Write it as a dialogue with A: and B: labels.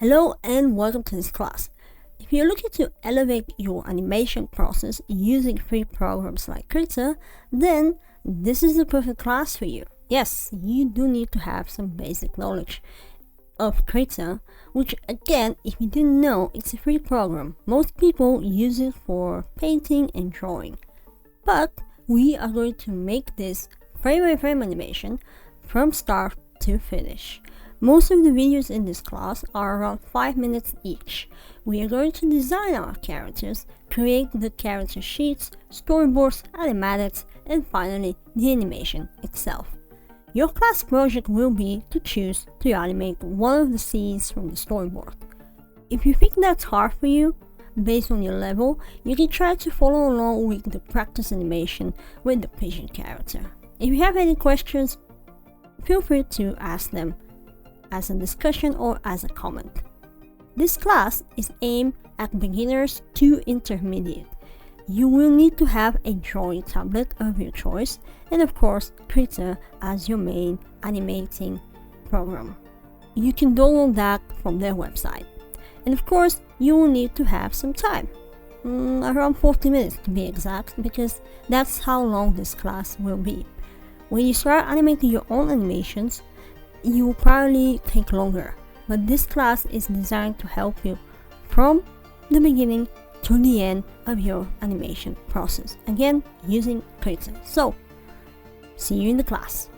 A: Hello and welcome to this class. If you're looking to elevate your animation process using free programs like Krita, then this is the perfect class for you. Yes, you do need to have some basic knowledge of Krita, which again, if you didn't know, it's a free program. Most people use it for painting and drawing. But we are going to make this frame by frame animation from start to finish. Most of the videos in this class are around 5 minutes each. We are going to design our characters, create the character sheets, storyboards, animatics, and finally the animation itself. Your class project will be to choose to animate one of the scenes from the storyboard. If you think that's hard for you, based on your level, you can try to follow along with the practice animation with the pigeon character. If you have any questions, feel free to ask them as a discussion or as a comment. This class is aimed at beginners to intermediate. You will need to have a drawing tablet of your choice and of course Krita as your main animating program. You can download that from their website. And of course you will need to have some time, around 40 minutes to be exact, because that's how long this class will be. When you start animating your own animations, you will probably take longer, but this class is designed to help you from the beginning to the end of your animation process, again using Krita. So, see you in the class.